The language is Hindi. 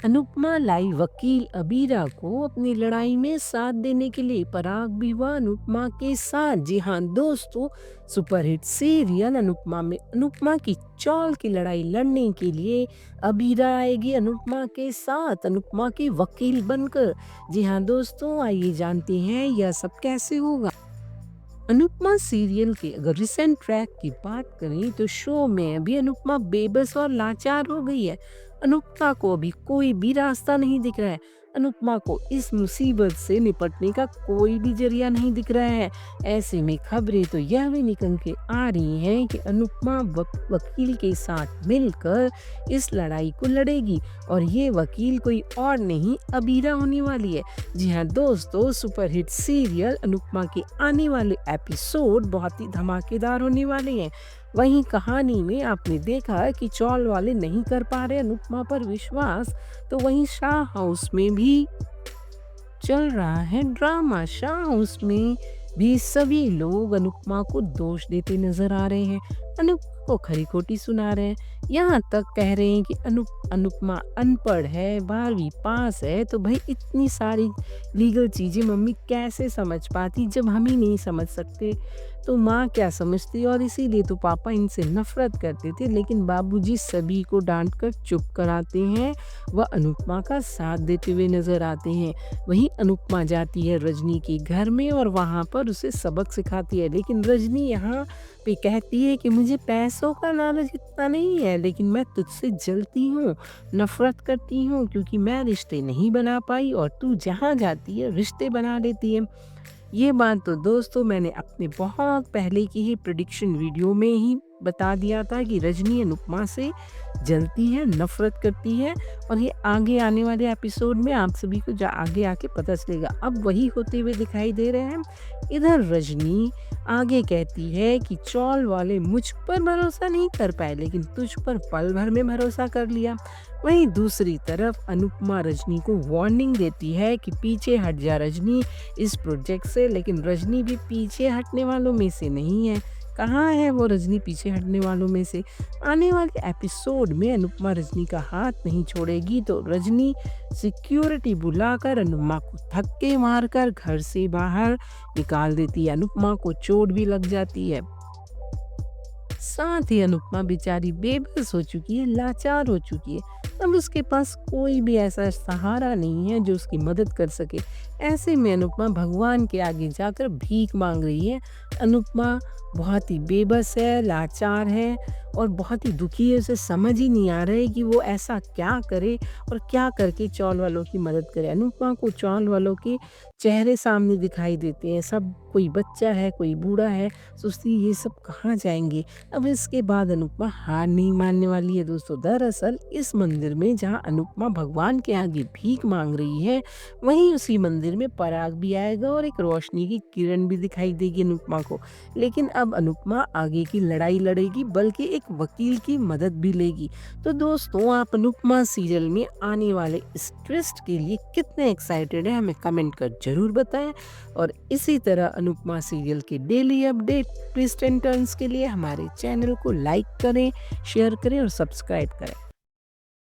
अनुपमा लाई वकील अबीरा को अपनी लड़ाई में साथ देने के लिए पराग भी हुआ अनुपमा के साथ। जी हाँ दोस्तों, सुपरहिट सीरियल अनुपमा में अनुपमा की चौल की लड़ाई लड़ने के लिए अबीरा आएगी अनुपमा के साथ, अनुपमा के वकील बनकर। जी हाँ दोस्तों, आइए जानते हैं यह सब कैसे होगा। अनुपमा सीरियल के अगर रिसेंट ट्रैक की बात करें तो शो में अभी अनुपमा बेबस और लाचार हो गई है। अनुपमा को अभी कोई भी रास्ता नहीं दिख रहा है। अनुपमा को इस मुसीबत से निपटने का कोई भी जरिया नहीं दिख रहा है। ऐसे में खबरें तो यह भी निकल के आ रही हैं कि अनुपमा वकील के साथ मिलकर इस लड़ाई को लड़ेगी और ये वकील कोई और नहीं अबीरा होने वाली है। जी हाँ दोस्तों, सुपरहिट सीरियल अनुपमा के आने वाले एपिसोड बहुत ही धमाकेदार होने वाले हैं। वहीं कहानी में आपने देखा कि चौल वाले नहीं कर पा रहे अनुपमा पर विश्वास, तो वहीं शाह हाउस में भी चल रहा है ड्रामा। शाह हाउस में भी सभी लोग अनुपमा को दोष देते नजर आ रहे हैं, अनुपमा को खरी खोटी सुना रहे हैं। यहाँ तक कह रहे हैं कि अनुपमा अनपढ़ है, 12वीं पास है, तो भाई इतनी सारी लीगल चीजें मम्मी कैसे समझ पाती जब हम ही नहीं समझ सकते, तो माँ क्या समझती। और इसीलिए तो पापा इनसे नफरत करते थे, लेकिन बाबूजी सभी को डांट कर चुप कराते हैं। वह अनुपमा का साथ देते हुए नजर आते हैं। वहीं अनुपमा जाती है रजनी के घर में और वहां पर उसे सबक सिखाती है, लेकिन रजनी यहाँ पे कहती है कि मुझे पैसों का लालच इतना नहीं है, लेकिन मैं तुझसे जलती हूँ, नफरत करती हूँ, क्योंकि मैं रिश्ते नहीं बना पाई और तू जहाँ जाती है रिश्ते बना लेती है। ये बात तो दोस्तों मैंने अपने बहुत पहले की ही प्रिडिक्शन वीडियो में ही बता दिया था कि रजनी अनुपमा से जलती है, नफरत करती है, और ये आगे आने वाले एपिसोड में आप सभी को आगे आके पता चलेगा। अब वही होते हुए दिखाई दे रहे हैं। इधर रजनी आगे कहती है कि चौल वाले मुझ पर भरोसा नहीं कर पाए, लेकिन तुझ पर पल भर में भरोसा कर लिया। वहीं दूसरी तरफ अनुपमा रजनी को वार्निंग देती है कि पीछे हट जा रजनी इस प्रोजेक्ट से, लेकिन रजनी भी पीछे हटने वालों में से नहीं है। कहाँ है वो रजनी पीछे हटने वालों में से। आने वाले एपिसोड में अनुपमा रजनी का हाथ नहीं छोड़ेगी, तो रजनी सिक्योरिटी बुलाकर अनुपमा को धक्के मारकर घर से बाहर निकाल देती है। अनुपमा को चोट भी लग जाती है। साथ ही अनुपमा बेचारी बेबस हो चुकी है, लाचार हो चुकी है। अब उसके पास कोई भी ऐसा सहारा नहीं है जो उसकी मदद कर सके। ऐसे में अनुपमा भगवान के आगे जाकर भीख मांग रही है। अनुपमा बहुत ही बेबस है, लाचार है और बहुत ही दुखी है। उसे समझ ही नहीं आ रहा है कि वो ऐसा क्या करे और क्या करके चौल वालों की मदद करे। अनुपमा को चौल वालों के चेहरे सामने दिखाई देते हैं, सब कोई बच्चा है, कोई बूढ़ा है, सोचती है ये सब कहाँ जाएंगे। अब इसके बाद अनुपमा हार नहीं मानने वाली है दोस्तों। दरअसल इस मंदिर में जहाँ अनुपमा भगवान के आगे भीख मांग रही है, वहीं उसी मंदिर में पराग भी आएगा और एक रोशनी की किरण भी दिखाई देगी अनुपमा को। लेकिन अब अनुपमा आगे की लड़ाई लड़ेगी, बल्कि एक वकील की मदद भी लेगी। तो दोस्तों, आप अनुपमा सीरियल में आने वाले इस ट्विस्ट के लिए कितने एक्साइटेड हैं हमें कमेंट कर जरूर बताएं। और इसी तरह अनुपमा सीरियल के daily update, twist and turns के लिए हमारे चैनल को लाइक करें, शेयर करें और सब्सक्राइब करें।